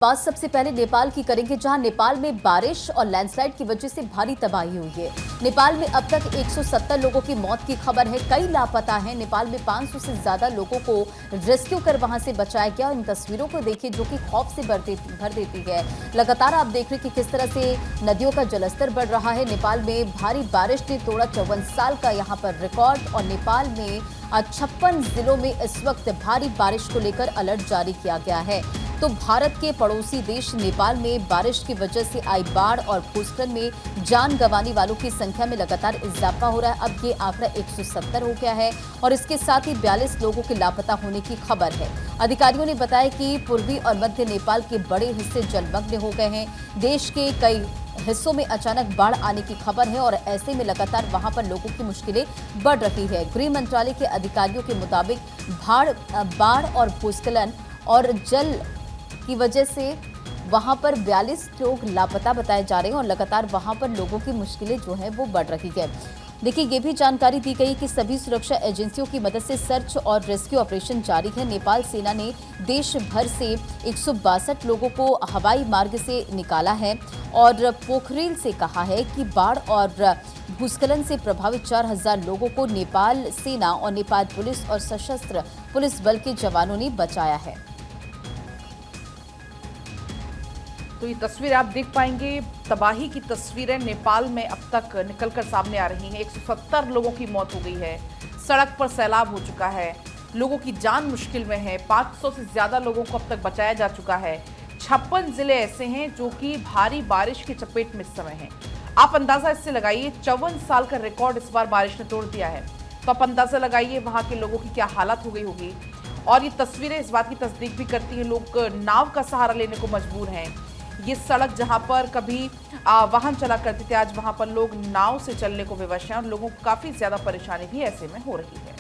बात सबसे पहले नेपाल की करेंगे, जहां नेपाल में बारिश और लैंडस्लाइड की वजह से भारी तबाही हुई है। नेपाल में अब तक 170 लोगों की मौत की खबर है, कई लापता हैं। नेपाल में 500 से ज्यादा लोगों को रेस्क्यू कर वहां से बचाया गया। इन तस्वीरों को देखिए जो कि खौफ से भर देती है। लगातार आप देख रहे हैं कि किस तरह से नदियों का जलस्तर बढ़ रहा है। नेपाल में भारी बारिश ने तोड़ा 54 साल का यहाँ पर रिकॉर्ड और नेपाल में 56 जिलों में इस वक्त भारी बारिश को लेकर अलर्ट जारी किया गया है। तो भारत के पड़ोसी देश नेपाल में बारिश की वजह से आई बाढ़ और भूस्खलन में जान गंवाने वालों की संख्या में लगातार इजाफा हो रहा है। अब ये आंकड़ा 170 हो गया है और इसके साथ ही 42 लोगों के लापता होने की खबर है। अधिकारियों ने बताया कि पूर्वी और मध्य नेपाल के बड़े हिस्से जलमग्न हो गए हैं। देश के कई हिस्सों में अचानक बाढ़ आने की खबर है और ऐसे में लगातार वहां पर लोगों की मुश्किलें बढ़ रही है। गृह मंत्रालय के अधिकारियों के मुताबिक बाढ़ और भूस्खलन और जल की वजह से वहां पर 42 लोग लापता बताए जा रहे हैं और लगातार वहां पर लोगों की मुश्किलें जो है वो बढ़ रही है। देखिए, ये भी जानकारी दी गई कि सभी सुरक्षा एजेंसियों की मदद से सर्च और रेस्क्यू ऑपरेशन जारी है। नेपाल सेना ने देश भर से 162 लोगों को हवाई मार्ग से निकाला है और पोखरेल से कहा है कि बाढ़ और भूस्खलन से प्रभावित 4000 लोगों को नेपाल सेना और नेपाल पुलिस और सशस्त्र पुलिस बल के जवानों ने बचाया है। तो ये तस्वीर आप देख पाएंगे, तबाही की तस्वीरें नेपाल में अब तक निकलकर सामने आ रही हैं। 170 लोगों की मौत हो गई है, सड़क पर सैलाब हो चुका है, लोगों की जान मुश्किल में है। 500 से ज्यादा लोगों को अब तक बचाया जा चुका है। 56 जिले ऐसे हैं जो कि भारी बारिश की चपेट में इस समय हैं। आप अंदाजा इससे लगाइए, 54 साल का रिकॉर्ड इस बार बारिश ने तोड़ दिया है। तो आप अंदाजा लगाइए वहां के लोगों की क्या हालत हो गई होगी। और ये तस्वीरें इस बात की तस्दीक भी करती है, लोग नाव का सहारा लेने को मजबूर हैं। ये सड़क जहां पर कभी वाहन चला करते थे, आज वहां पर लोग नाव से चलने को विवश हैं और लोगों को काफी ज्यादा परेशानी भी ऐसे में हो रही है।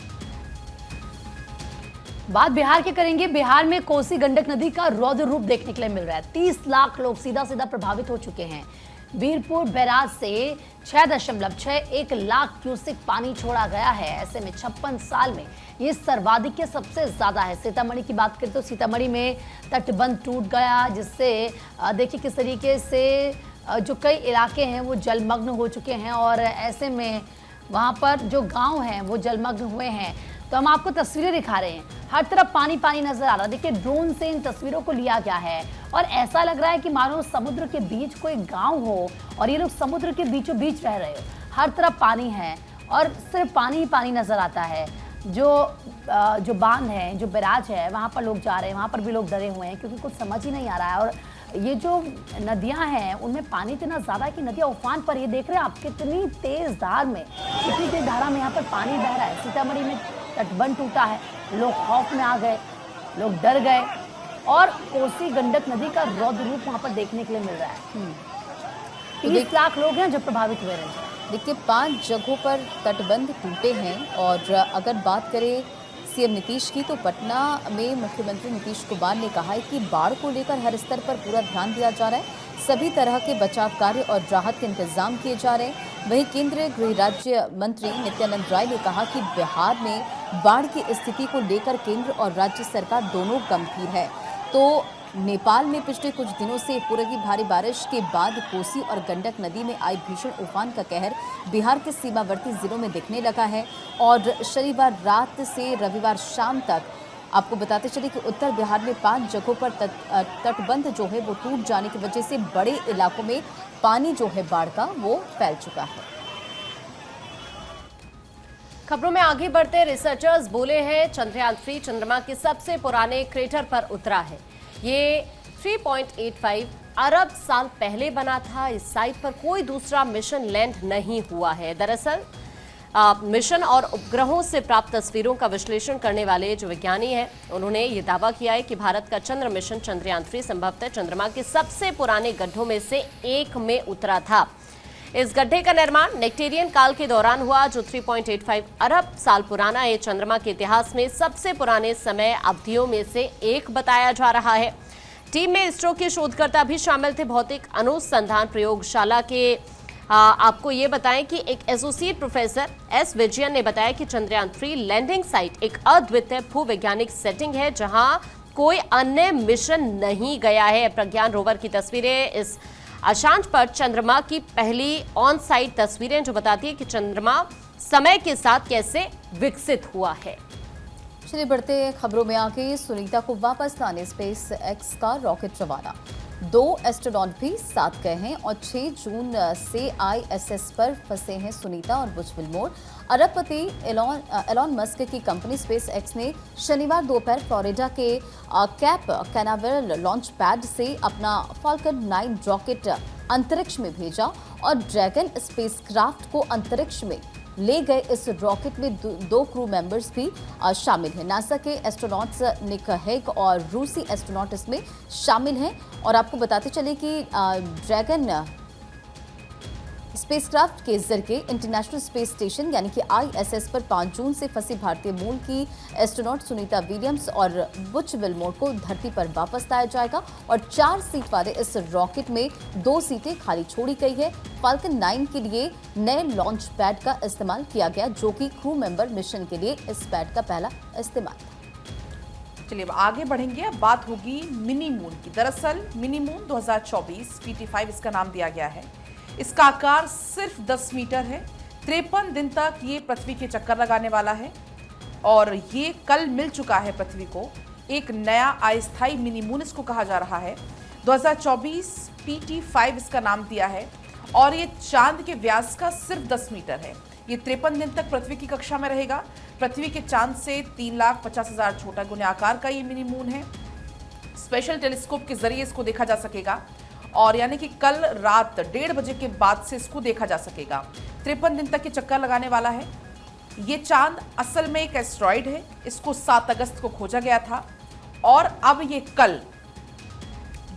बात बिहार की करेंगे। बिहार में कोसी गंडक नदी का रौद्र रूप देखने के लिए मिल रहा है। 30 लाख लोग सीधा प्रभावित हो चुके हैं। वीरपुर बैराज से 6.61 लाख क्यूसेक पानी छोड़ा गया है। ऐसे में 56 साल में ये सर्वाधिक के सबसे ज्यादा है। सीतामढ़ी की बात करें तो सीतामढ़ी में तटबंध टूट गया, जिससे देखिए किस तरीके से जो कई इलाके हैं वो जलमग्न हो चुके हैं और ऐसे में वहाँ पर जो गांव हैं वो जलमग्न हुए हैं। तो हम आपको तस्वीरें दिखा रहे हैं, हर तरफ पानी पानी नजर आ रहा है। देखिए, ड्रोन से इन तस्वीरों को लिया गया है और ऐसा लग रहा है कि मानो समुद्र के बीच कोई गांव हो और ये लोग समुद्र के बीचों बीच रह रहे हो। हर तरफ पानी है और सिर्फ पानी ही पानी नजर आता है। जो बांध है, जो बैराज है, वहाँ पर लोग जा रहे हैं, वहाँ पर भी लोग डरे हुए हैं क्योंकि कुछ समझ ही नहीं आ रहा है। और ये जो नदियां हैं उनमें पानी इतना ज़्यादा है कि नदियां उफान पर। ये देख रहे हैं आप कितनी तेज धार में, कितनी तेज धारा में यहाँ पर पानी बह रहा है। सीतामढ़ी में तटबंध टूटा है, लोग खौफ में आ गए, लोग डर गए और कोसी गंडक नदी का रौद्र रूप वहाँ पर देखने के लिए मिल रहा है। 30 लाख लोग हैं जो प्रभावित हुए हैं। देखिए, 5 जगहों पर तटबंध टूटे हैं और अगर बात करें सीएम नीतीश की तो पटना में मुख्यमंत्री नीतीश कुमार ने कहा है कि बाढ़ को लेकर हर स्तर पर पूरा ध्यान दिया जा रहा है। सभी तरह के बचाव कार्य और राहत के इंतजाम किए जा रहे हैं। वहीं केंद्रीय गृह राज्य मंत्री नित्यानंद राय ने कहा कि बिहार में बाढ़ की स्थिति को लेकर केंद्र और राज्य सरकार दोनों गंभीर है। तो नेपाल में पिछले कुछ दिनों से हो रही भारी बारिश के बाद कोसी और गंडक नदी में आई भीषण उफान का कहर बिहार के सीमावर्ती जिलों में दिखने लगा है और शनिवार रात से रविवार शाम तक आपको बताते चले कि उत्तर बिहार में 5 जगहों पर तटबंध जो है वो टूट जाने की वजह से बड़े इलाकों में पानी जो है बाढ़ का वो फैल चुका है। खबरों में आगे बढ़ते रिसर्चर्स बोले हैं चंद्रयान 3 चंद्रमा के सबसे पुराने क्रेटर पर उतरा है। ये 3.85 अरब साल पहले बना था। इस साइट पर कोई दूसरा मिशन लैंड नहीं हुआ है। दरअसल मिशन और उपग्रहों से प्राप्त तस्वीरों का विश्लेषण करने वाले जो विज्ञानी हैं उन्होंने ये दावा किया है कि भारत का चंद्र मिशन चंद्रयान 3 संभवतः चंद्रमा के सबसे पुराने गड्ढों में से एक में उतरा था। इस गड्ढे का निर्माण नेक्टेरियन काल के दौरान हुआ जो 3.85 अरब साल पुराना है। चंद्रमा के इतिहास में सबसे पुराने समय अवधियों में से एक बताया जा रहा है। टीम में इसरो के शोधकर्ता भी शामिल थे। भौतिक अनुसंधान प्रयोगशाला के आपको ये बताएं कि एक एसोसिएट प्रोफेसर एस विजयन ने बताया कि चंद्रयान 3 लैंडिंग साइट एक अद्वितीय भूवैज्ञानिक सेटिंग है जहां कोई अन्य मिशन नहीं गया है। प्रज्ञान रोवर की तस्वीरें इस अक्षांश पर चंद्रमा की पहली ऑन साइट तस्वीरें, जो बताती है कि चंद्रमा समय के साथ कैसे विकसित हुआ है। चलिए बढ़ते हैं खबरों में आगे। सुनीता को वापस लाने स्पेस एक्स का रॉकेट रवाना। 2 एस्ट्रोनॉट भी साथ गए हैं और 6 जून से ISS पर फंसे हैं सुनीता और बुच विल्मोर। अरबपति एलॉन मस्क की कंपनी स्पेस एक्स ने शनिवार दोपहर फ्लोरिडा के कैप कैनावेरल लॉन्च पैड से अपना फाल्कन 9 रॉकेट अंतरिक्ष में भेजा और ड्रैगन स्पेसक्राफ्ट को अंतरिक्ष में ले गए। इस रॉकेट में 2 क्रू मेंबर्स भी शामिल हैं। नासा के एस्ट्रोनॉट्स निक हेग और रूसी एस्ट्रोनॉट इसमें शामिल हैं। और आपको बताते चले कि ड्रैगन स्पेसक्राफ्ट के जरिए इंटरनेशनल स्पेस स्टेशन यानी कि ISS पर 5 जून से फंसी भारतीय मूल की एस्ट्रोनॉट सुनीता विलियम्स और बुच विल्मोर को धरती पर वापस लाया जाएगा और 4 सीट वाले इस रॉकेट में 2 सीटें खाली छोड़ी गई है। फाल्कन 9 के लिए नए लॉन्च पैड का इस्तेमाल किया गया, जो कि क्रू मेंबर मिशन के लिए इस पैड का पहला इस्तेमाल था। चलिए अब आगे बढ़ेंगे। अब बात होगी मिनी मून की। दरअसल मिनी मून 2024 PT5 इसका नाम दिया गया है। इसका आकार सिर्फ 10 मीटर है। 53 दिन तक ये पृथ्वी के चक्कर लगाने वाला है और ये कल मिल चुका है पृथ्वी को। एक नया अस्थायी मिनी मून इसको कहा जा रहा है। 2024 PT5 इसका नाम दिया है और ये चांद के व्यास का सिर्फ 10 मीटर है। ये 53 दिन तक पृथ्वी की कक्षा में रहेगा। पृथ्वी के चांद से 3,50,000 छोटा गुने आकार का ये मिनी मून है। स्पेशल टेलीस्कोप के जरिए इसको देखा जा सकेगा और यानी कि कल रात 1:30 बजे के बाद से इसको देखा जा सकेगा। 53 दिन तक ये चक्कर लगाने वाला है। ये चांद असल में एक एस्ट्रॉइड है। इसको 7 अगस्त को खोजा गया था और अब ये कल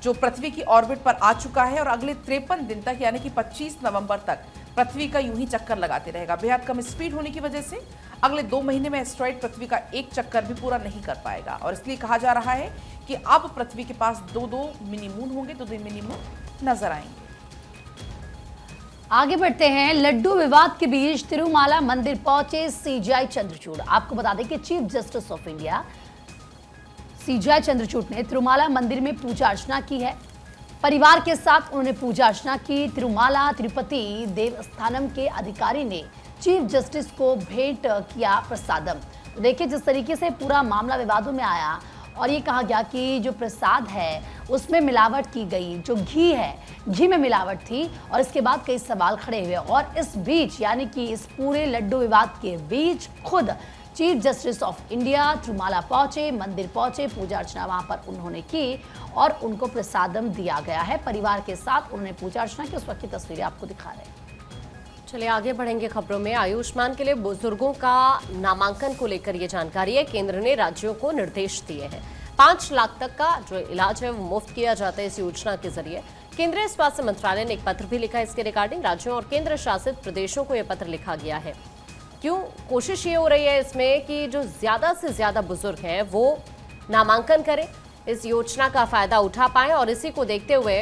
जो पृथ्वी की ऑर्बिट पर आ चुका है और अगले 53 दिन तक यानी कि 25 नवंबर तक पृथ्वी का यूं ही चक्कर लगाते रहेगा। बेहद कम स्पीड होने की वजह से अगले 2 महीने में एस्ट्रॉइड पृथ्वी का एक चक्कर भी पूरा नहीं कर पाएगा और इसलिए कहा जा रहा है कि अब पृथ्वी के पास 2 मिनी मून होंगे, 2 मिनी मून नजर आएंगे। आगे बढ़ते हैं। लड्डू विवाद के बीच तिरुमाला मंदिर पहुंचे CGI चंद्रचूड़। आपको बता दें कि chief justice of India CGI Chandrachud ने तिरुमाला मंदिर में पूजा अर्चना की है। परिवार के साथ उन्होंने पूजा अर्चना की। तिरुमाला तिरुपति देवस्थानम के अधिकारी ने चीफ जस्टिस को भेंट किया प्रसादम। तो देखिए जिस तरीके से पूरा मामला विवादों में आया और ये कहा गया कि जो प्रसाद है उसमें मिलावट की गई, जो घी है घी में मिलावट थी और इसके बाद कई सवाल खड़े हुए और इस बीच यानी कि इस पूरे लड्डू विवाद के बीच खुद chief justice of India Tirumala पहुंचे, मंदिर पहुंचे, पूजा अर्चना वहां पर उन्होंने की और उनको प्रसादम दिया गया है। परिवार के साथ उन्होंने पूजा अर्चना की। उस वक्त की तस्वीरें आपको दिखा रहे हैं। चलिए आगे बढ़ेंगे खबरों में। आयुष्मान के लिए बुजुर्गों का नामांकन को लेकर ये जानकारी है। केंद्र ने राज्यों को निर्देश दिए हैं। 5 लाख तक का जो इलाज है वो मुफ्त किया जाता है इस योजना के जरिए। केंद्रीय स्वास्थ्य मंत्रालय ने एक पत्र भी लिखा है इसके रिगार्डिंग। राज्यों और केंद्र शासित प्रदेशों को यह पत्र लिखा गया है। क्यों? कोशिश ये हो रही है इसमें कि जो ज्यादा से ज्यादा बुजुर्ग हैं वो नामांकन करें, इस योजना का फायदा उठा पाएं और इसी को देखते हुए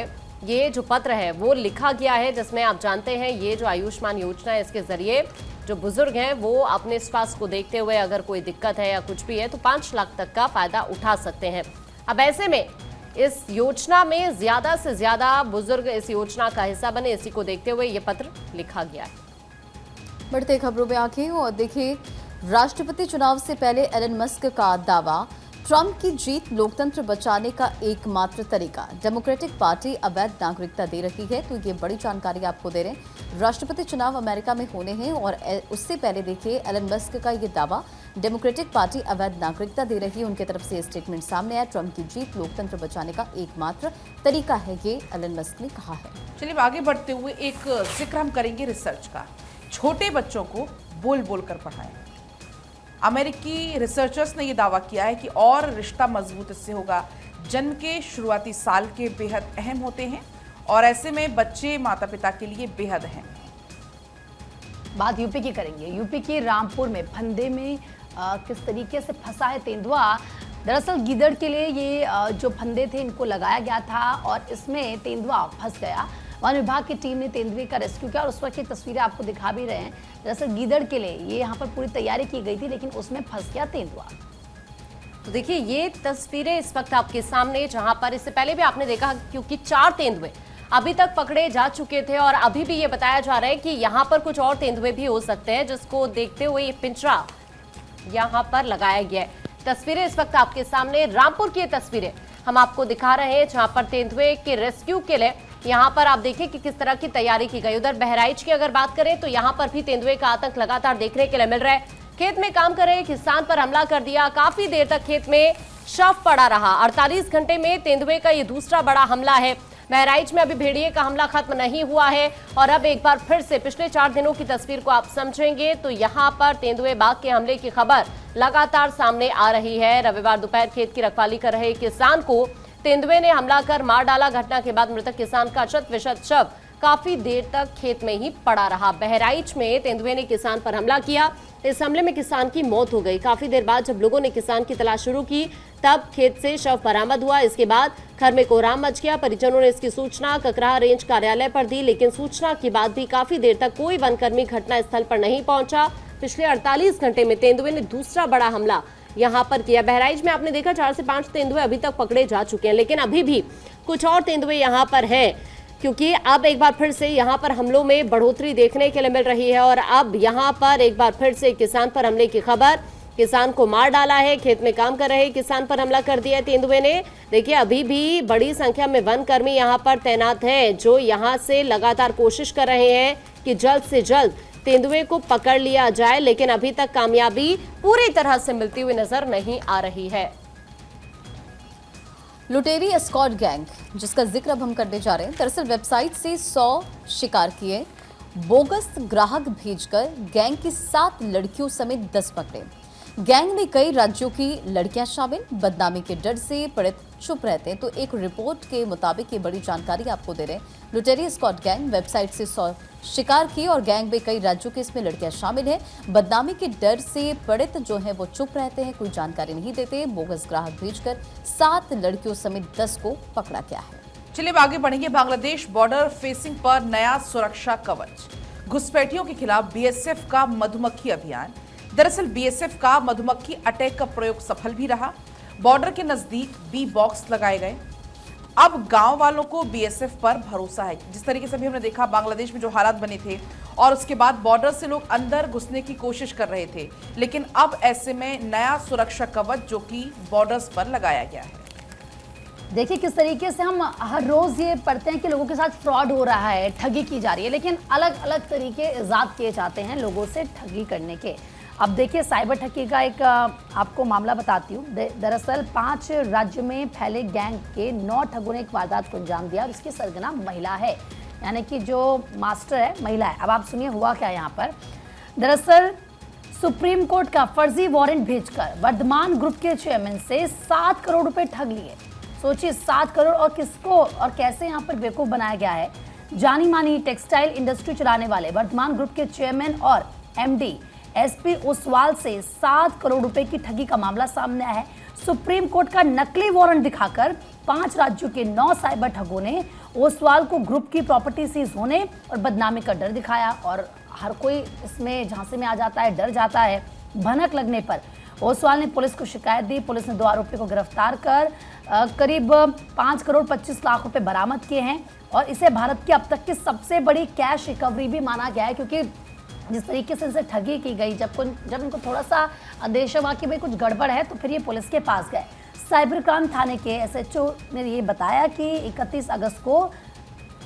ये जो पत्र है वो लिखा गया है, जिसमें आप जानते हैं ये जो आयुष्मान योजना है इसके जरिए जो बुजुर्ग हैं वो अपने स्वास्थ्य को देखते हुए अगर कोई दिक्कत है या कुछ भी है तो 5 लाख तक का फायदा उठा सकते हैं। अब ऐसे में इस योजना में ज्यादा से ज्यादा बुजुर्ग इस योजना का हिस्सा बने, इसी को देखते हुए ये पत्र लिखा गया है। बढ़ते खबरों में आगे और देखिए राष्ट्रपति चुनाव से पहले एलन मस्क का दावा, ट्रंप की जीत लोकतंत्र बचाने का एकमात्र तरीका। डेमोक्रेटिक पार्टी अवैध नागरिकता दे रही है, तो ये बड़ी जानकारी आपको दे रहे हैं। राष्ट्रपति चुनाव अमेरिका में होने हैं और उससे पहले देखिए एलन मस्क का ये दावा, डेमोक्रेटिक पार्टी अवैध नागरिकता दे रही है। उनकी तरफ से स्टेटमेंट सामने आया। ट्रंप की जीत लोकतंत्र बचाने का एकमात्र तरीका है, ये एलन मस्क ने कहा है। चलिए आगे बढ़ते हुए एक जिक्र हम करेंगे रिसर्च का। छोटे बच्चों को बोल बोल कर पढ़ाएं। अमेरिकी रिसर्चर्स ने यह दावा किया है कि और रिश्ता मजबूत इससे होगा। जन्म के शुरुआती साल के बेहद अहम होते हैं और ऐसे में बच्चे माता पिता के लिए बेहद अहम हैं। बात यूपी की करेंगे। यूपी के रामपुर में फंदे में किस तरीके से फंसा है तेंदुआ। दरअसल गीदड़ के लिए ये जो फंदे थे इनको लगाया गया था और इसमें तेंदुआ फंस गया। वन विभाग की टीम ने तेंदुए का रेस्क्यू किया और उस वक्त की तस्वीरें आपको दिखा भी रहे हैं। दरअसल गीदड़ के लिए ये यहाँ पर पूरी तैयारी की गई थी लेकिन उसमें फंस गया तेंदुआ। तो देखिए ये तस्वीरें इस वक्त आपके सामने, जहां पर इससे पहले भी आपने देखा क्योंकि 4 तेंदुए अभी तक पकड़े जा चुके थे और अभी भी ये बताया जा रहा है कि यहाँ पर कुछ और तेंदुए भी हो सकते हैं, जिसको देखते हुए ये पिंजरा यहाँ पर लगाया गया है। तस्वीरें इस वक्त आपके सामने, रामपुर की तस्वीरें हम आपको दिखा रहे हैं, जहां पर तेंदुए के रेस्क्यू के लिए यहां पर आप देखिए कि किस तरह की तैयारी की गई। उधर बहराइच की अगर बात करें तो यहां पर भी तेंदुए का आतंक लगातार देखने के लिए मिल रहा है। खेत में काम कर रहे किसान पर हमला कर दिया, काफी देर तक खेत में शव पड़ा रहा। 48 घंटे में तेंदुए का ये दूसरा बड़ा हमला है। बहराइच में अभी भेड़िए का हमला खत्म नहीं हुआ है और अब एक बार फिर से पिछले 4 दिनों की तस्वीर को आप समझेंगे तो यहाँ पर तेंदुए बाघ के हमले की खबर लगातार सामने आ रही है। रविवार दोपहर खेत की रखवाली कर रहे किसान को तेंदुए ने हमला कर मार डाला। घटना के बाद मृतक किसान का शत-विशत शव काफी देर तक खेत में ही पड़ा रहा। बहराइच में तेंदुए ने किसान पर हमला किया, इस हमले में किसान की मौत हो गई। काफी देर बाद जब लोगों ने किसान की तलाश शुरू की तब खेत से शव बरामद हुआ। इसके बाद घर में कोहराम मच गया। परिजनों ने इसकी सूचना ककराहा रेंज कार्यालय पर दी, लेकिन सूचना के बाद भी काफी देर तक कोई वनकर्मी घटनास्थल पर नहीं पहुंचा। पिछले 48 घंटे में तेंदुए ने दूसरा बड़ा हमला यहाँ पर किया। बहराइच में आपने देखा 4 से 5 तेंदुए अभी तक पकड़े जा चुके हैं, लेकिन अभी भी कुछ और तेंदुए यहाँ पर हैं, क्योंकि अब एक बार फिर से यहाँ पर हमलों में बढ़ोतरी देखने के लिए मिल रही है। और अब यहाँ पर एक बार फिर से किसान पर हमले की खबर, किसान को मार डाला है। खेत में काम कर रहे किसान पर हमला कर दिया तेंदुए ने। देखिए अभी भी बड़ी संख्या में वनकर्मी यहाँ पर तैनात हैं, जो यहाँ से लगातार कोशिश कर रहे हैं कि जल्द से जल्द तेंदुए को पकड़ लिया जाए, लेकिन अभी तक कामयाबी पूरी तरह से मिलती हुई नजर नहीं आ रही है। लुटेरी एस्कॉर्ट गैंग, जिसका जिक्र अब हम करने जा रहे हैं, दरअसल वेबसाइट से 100 शिकार किए, बोगस ग्राहक भेजकर गैंग की 7 लड़कियों समेत 10 पकड़े। गैंग में कई राज्यों की लड़कियां शामिल, बदनामी के डर से पीड़ित चुप रहते हैं। तो एक रिपोर्ट के मुताबिक ये बड़ी जानकारी आपको दे रहे हैं। लुटेरी एस्कॉर्ट गैंग वेबसाइट से 100 शिकार किए और गैंग में कई राज्यों के इसमें लड़कियां शामिल हैं। बदनामी के डर से पीड़ित जो है वो चुप रहते हैं, कोई जानकारी नहीं देते। बोगस ग्राहक भेजकर 7 लड़कियों समेत 10 को पकड़ा गया है। चलिए आगे बढ़ेंगे। बांग्लादेश बॉर्डर फेसिंग पर नया सुरक्षा कवच, घुसपैठियों के खिलाफ बीएसएफ का मधुमक्खी अभियान। दरअसल बीएसएफ का मधुमक्खी अटैक का प्रयोग सफल भी रहा। बॉर्डर के नजदीक बी बॉक्स लगाए गए। अब गांव वालों को बीएसएफ पर भरोसा है। जिस तरीके से भी हमने देखा बांग्लादेश में जो हालात बने थे और उसके बाद बॉर्डर से लोग अंदर घुसने की कोशिश कर रहे थे, लेकिन अब ऐसे में नया सुरक्षा कवच जो कि बॉर्डर्स पर लगाया गया है। देखिए किस तरीके से हम हर रोज ये पढ़ते हैं कि लोगों के साथ फ्रॉड हो रहा है, ठगी की जा रही है, लेकिन अलग अलग तरीके इजाद किए जाते हैं लोगों से ठगी करने के। अब देखिए साइबर ठगी का एक आपको मामला बताती हूँ। दरअसल 5 राज्यों में फैले गैंग के 9 ठगों ने एक वारदात को अंजाम दिया और इसकी सरगना महिला है, यानी कि जो मास्टर है महिला है। अब आप सुनिए हुआ क्या यहाँ पर। दरअसल सुप्रीम कोर्ट का फर्जी वारंट भेजकर वर्धमान ग्रुप के चेयरमैन से 7 करोड़ रुपए ठग लिए। सोचिए 7 करोड़, और किसको और कैसे यहाँ पर बेवकूफ बनाया गया है। जानी मानी टेक्सटाइल इंडस्ट्री चलाने वाले वर्धमान ग्रुप के चेयरमैन और एमडी एसपी ओसवाल से 7 करोड़ रुपए की ठगी का मामला सामने आया है। सुप्रीम कोर्ट का नकली वारंट दिखाकर 5 राज्यों के 9 साइबर ठगों ने ओसवाल को ग्रुप की प्रॉपर्टी सीज होने और बदनामी का डर दिखाया। और हर कोई इसमें झांसे में आ जाता है, डर जाता है। भनक लगने पर ओसवाल ने पुलिस को शिकायत दी। पुलिस ने 2 आरोपी को गिरफ्तार कर करीब 5 करोड़ 25 लाख रुपए बरामद किए हैं और इसे भारत की अब तक की सबसे बड़ी कैश रिकवरी भी माना गया है, क्योंकि जिस तरीके से इनसे ठगी की गई, जब इनको थोड़ा सा अंदेशा हुआ कि भाई कुछ गड़बड़ है तो फिर ये पुलिस के पास गए। साइबर क्राइम थाने के एसएचओ ने ये बताया कि 31 अगस्त को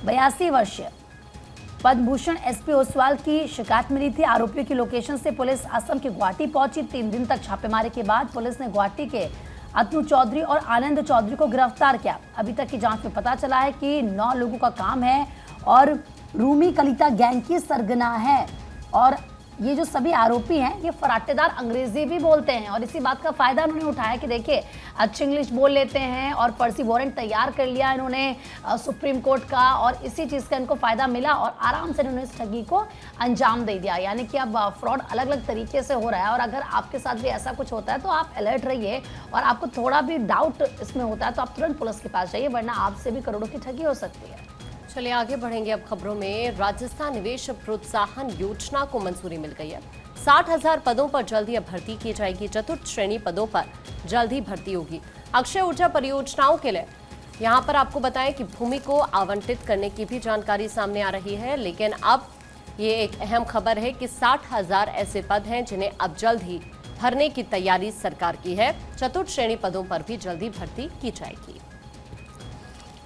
82 वर्षीय पद्मभूषण एसपी ओसवाल की शिकायत मिली थी। आरोपियों की लोकेशन से पुलिस असम के गुवाहाटी पहुंची। 3 दिन तक छापेमारी के बाद पुलिस ने गुवाहाटी के अतनु चौधरी और आनंद चौधरी को गिरफ्तार किया। अभी तक की जांच में पता चला है कि 9 लोगों का काम है और रूमी कलिता गैंग की सरगना है। और ये जो सभी आरोपी हैं ये फराटेदार अंग्रेजी भी बोलते हैं और इसी बात का फायदा उन्होंने उठाया कि देखिए अच्छी इंग्लिश बोल लेते हैं और फर्जी वारंट तैयार कर लिया इन्होंने सुप्रीम कोर्ट का, और इसी चीज़ का इनको फायदा मिला और आराम से इन्होंने इस ठगी को अंजाम दे दिया। यानी कि अब फ्रॉड अलग अलग तरीके से हो रहा है और अगर आपके साथ भी ऐसा कुछ होता है तो आप अलर्ट रहिए और आपको थोड़ा भी डाउट इसमें होता है तो आप तुरंत पुलिस के पास जाइए, वरना आपसे भी करोड़ों की ठगी हो सकती है। चलिए आगे बढ़ेंगे अब खबरों में। राजस्थान निवेश प्रोत्साहन योजना को मंजूरी मिल गई है। 60,000 पदों पर जल्द ही भर्ती की जाएगी। चतुर्थ श्रेणी पदों पर जल्द ही भर्ती होगी। अक्षय ऊर्जा परियोजनाओं के लिए यहाँ पर आपको बताएं कि भूमि को आवंटित करने की भी जानकारी सामने आ रही है, लेकिन अब ये एक अहम खबर है कि 60,000 ऐसे पद हैं जिन्हें अब जल्द ही भरने की तैयारी सरकार की है। चतुर्थ श्रेणी पदों पर भी जल्दी भर्ती की जाएगी।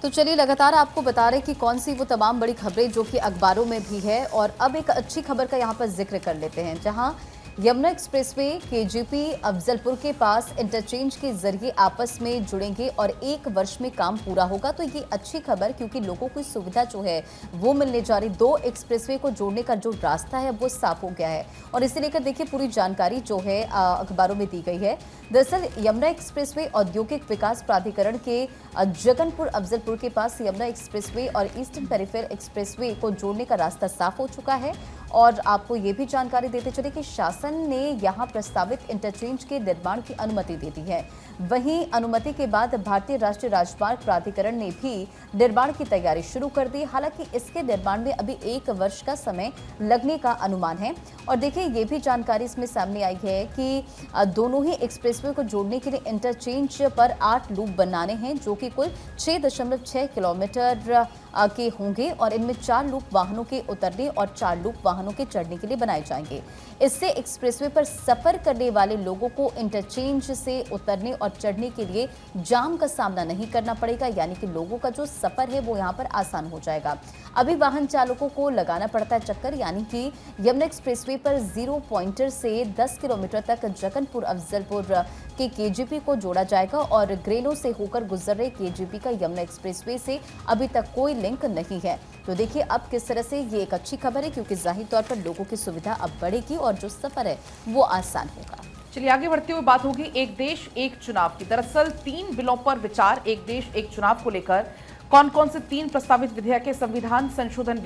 तो चलिए लगातार आपको बता रहे कि कौन सी वो तमाम बड़ी खबरें जो कि अखबारों में भी है। और अब एक अच्छी खबर का यहाँ पर जिक्र कर लेते हैं, जहाँ यमुना एक्सप्रेसवे केजीपी अफजलपुर के पास इंटरचेंज के जरिए आपस में जुड़ेंगे और 1 वर्ष में काम पूरा होगा। तो ये अच्छी खबर, क्योंकि लोगों को सुविधा जो है वो मिलने जा रही। 2 एक्सप्रेसवे को जोड़ने का जो रास्ता है वो साफ हो गया है और इसे लेकर देखिए पूरी जानकारी जो है अखबारों में दी गई है। दरअसल यमुना एक्सप्रेसवे औद्योगिक विकास प्राधिकरण के जगनपुर अफजलपुर के पास यमुना एक्सप्रेसवे और ईस्टर्न पेरिफेर एक्सप्रेसवे को जोड़ने का रास्ता साफ हो चुका है। और आपको ये भी जानकारी देते चले कि शासन ने यहां प्रस्तावित इंटरचेंज के निर्माण की अनुमति दे दी है। वहीं अनुमति के बाद भारतीय राष्ट्रीय राजमार्ग प्राधिकरण ने भी निर्माण की तैयारी शुरू कर दी। हालांकि इसके निर्माण में अभी 1 वर्ष का समय लगने का अनुमान है। और देखिए ये भी जानकारी इसमें सामने आई है कि दोनों ही एक्सप्रेसवे को जोड़ने के लिए इंटरचेंज पर 8 लूप बनाने हैं, जो कि कुल 6.6 किलोमीटर के होंगे और इनमें 4 लूप वाहनों के उतरने और 4 लूप वाहनों के चढ़ने के लिए बनाए जाएंगे। इससे एक्सप्रेसवे पर सफर करने वाले लोगों को इंटरचेंज से उतरने और चढ़ने के लिए जाम का सामना नहीं करना पड़ेगा, यानी कि लोगों का जो सफर है वो यहाँ पर आसान हो जाएगा। अभी वाहन चालकों को लगाना पड़ता है चक्कर, यानी कि यमुना एक्सप्रेसवे पर 0 पॉइंटर से 10 किलोमीटर तक जगनपुर अफजलपुर के केजीपी को जोड़ा जाएगा और ग्रेलो से होकर गुजर रहे केजीपी का यमुना एक्सप्रेसवे से अभी तक कोई लिंक नहीं है। तो देखिए अब किस तरह से ये एक अच्छी खबर है, क्योंकि जाहिर तौर पर लोगों की सुविधा अब बढ़ेगी और जो सफर है वो आसान होगा। चलिए आगे बढ़ते हुए बात होगी एक देश एक चुनाव की। दरअसल 3 बिलों पर विचार एक देश एक चुनाव को लेकर। कौन कौन से 3 प्रस्तावित विधेयक है? संविधान संशोधन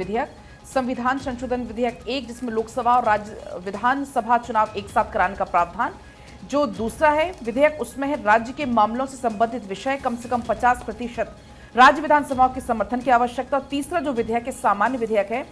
विधेयक 1, जिसमें लोकसभा और राज्य विधानसभा चुनाव एक साथ कराने का प्रावधान। जो दूसरा है विधेयक, उसमें है राज्य के मामलों से संबंधित विषय कम से कम 50% राज्य विधानसभाओं के समर्थन की आवश्यकता। और तीसरा जो विधेयक है सामान्य विधेयक है,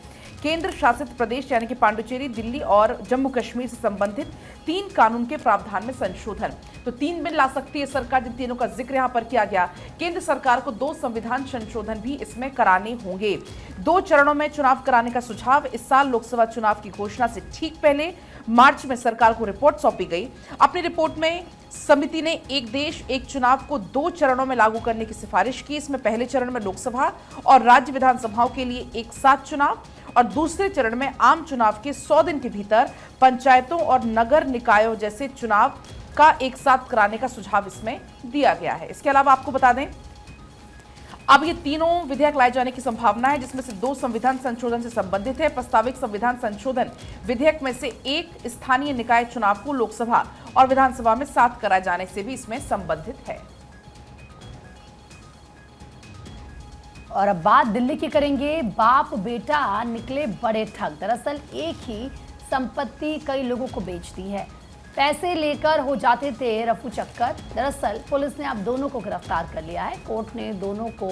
केंद्र शासित प्रदेश यानी कि पांडुचेरी, दिल्ली और जम्मू कश्मीर से संबंधित 3 कानून के प्रावधान में संशोधन। तो 3 बिल ला सकती है सरकार, जिन तीनों का जिक्र यहाँ पर किया गया। केंद्र सरकार को 2 संविधान संशोधन भी इसमें कराने होंगे। 2 चरणों में चुनाव कराने का सुझाव। इस साल लोकसभा चुनाव की घोषणा से ठीक पहले मार्च में सरकार को रिपोर्ट सौंपी गई। अपनी रिपोर्ट में समिति ने एक देश एक चुनाव को 2 चरणों में लागू करने की सिफारिश की। इसमें पहले चरण में लोकसभा और राज्य विधानसभाओं के लिए एक साथ चुनाव और दूसरे चरण में आम चुनाव के 100 दिन के भीतर पंचायतों और नगर निकायों जैसे चुनाव का एक साथ कराने का सुझाव इसमें दिया गया है। इसके अलावा आपको बता दें अब ये तीनों विधेयक लाए जाने की संभावना है, जिसमें से 2 संविधान संशोधन से संबंधित है। प्रस्तावित संविधान संशोधन विधेयक में से एक स्थानीय निकाय चुनाव को लोकसभा और विधानसभा में साथ कराए जाने से भी इसमें संबंधित है। और अब बात दिल्ली की करेंगे। बाप बेटा निकले बड़े ठग। दरअसल एक ही संपत्ति कई लोगों को बेच दी है। पैसे लेकर हो जाते थे रफू चक्कर। दरअसल पुलिस ने अब दोनों को गिरफ्तार कर लिया है। कोर्ट ने दोनों को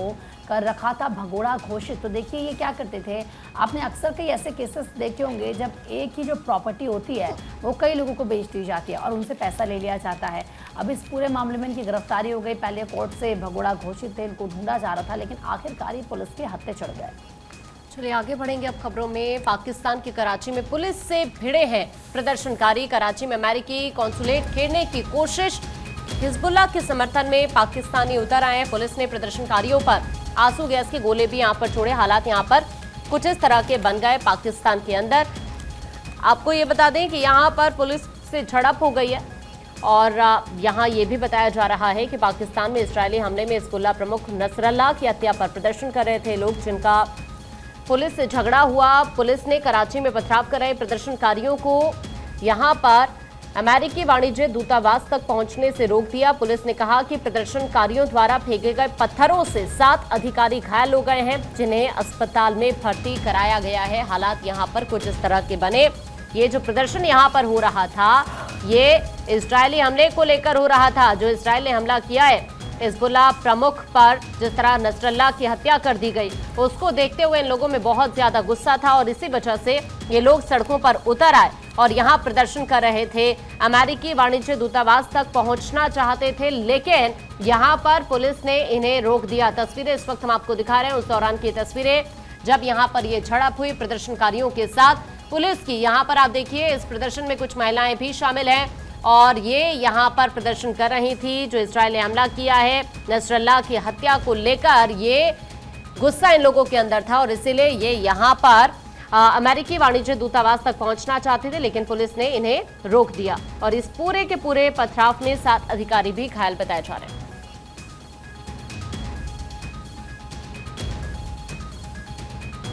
कर रखा था भगोड़ा घोषित। तो देखिए ये क्या करते थे, आपने अक्सर कई ऐसे केसेस देखे होंगे जब एक ही जो प्रॉपर्टी होती है वो कई लोगों को बेच दी जाती है और उनसे पैसा ले लिया जाता है। अब इस पूरे मामले में इनकी गिरफ्तारी हो गई। पहले कोर्ट से भगोड़ा घोषित थे, इनको ढूंढा जा रहा था, लेकिन आखिरकार ही पुलिस के हत्थे चढ़ गए। चलिए आगे बढ़ेंगे अब खबरों में। पाकिस्तान के कराची में पुलिस से भिड़े हैं प्रदर्शनकारी। कराची में अमेरिकी कॉन्सुलेट घेरने की कोशिश। हिजबुल्लाह के समर्थन में पाकिस्तानी उतर आए हैं। पुलिस ने प्रदर्शनकारियों पर आंसू गैस के गोले भी यहां पर छोड़े। हालात यहां पर कुछ इस तरह के बन गए पाकिस्तान के अंदर। आपको ये बता दें कि यहां पर पुलिस से झड़प हो गई है और यहाँ ये भी बताया जा रहा है कि पाकिस्तान में इजरायली हमले में हिजबुल्लाह प्रमुख नसरल्लाह की हत्या पर प्रदर्शन कर रहे थे लोग, जिनका पुलिस से झगड़ा हुआ। पुलिस ने कराची में पथराव कर रहे प्रदर्शनकारियों को यहाँ पर अमेरिकी वाणिज्य दूतावास तक पहुंचने से रोक दिया। पुलिस ने कहा कि प्रदर्शनकारियों द्वारा फेंके गए पत्थरों से 7 अधिकारी घायल हो गए हैं, जिन्हें अस्पताल में भर्ती कराया गया है। हालात यहाँ पर कुछ इस तरह के बने। ये जो प्रदर्शन यहाँ पर हो रहा था ये इजरायली हमले को लेकर हो रहा था। जो इजरायल ने हमला किया है हिजबुल्लाह प्रमुख पर, जिस तरह नसरल्लाह की हत्या कर दी गई, उसको देखते हुए इन लोगों में बहुत ज्यादा गुस्सा था और इसी वजह से ये लोग सड़कों पर उतर आए और यहां प्रदर्शन कर रहे थे। अमेरिकी वाणिज्य दूतावास तक पहुंचना चाहते थे, लेकिन यहां पर पुलिस ने इन्हें रोक दिया। तस्वीरें इस वक्त हम आपको दिखा रहे हैं उस दौरान की तस्वीरें, जब यहां पर ये झड़प हुई प्रदर्शनकारियों के साथ पुलिस की। यहां पर आप देखिए इस प्रदर्शन में कुछ महिलाएं भी शामिल हैं और ये यहां पर प्रदर्शन कर रही थी। जो इजरायल ने हमला किया है नसरल्लाह की हत्या को लेकर, ये गुस्सा इन लोगों के अंदर था और इसीलिए ये यहां पर अमेरिकी वाणिज्य दूतावास तक पहुंचना चाहते थे, लेकिन पुलिस ने इन्हें रोक दिया और इस पूरे के पूरे पथराव में 7 अधिकारी भी घायल बताए जा रहे हैं।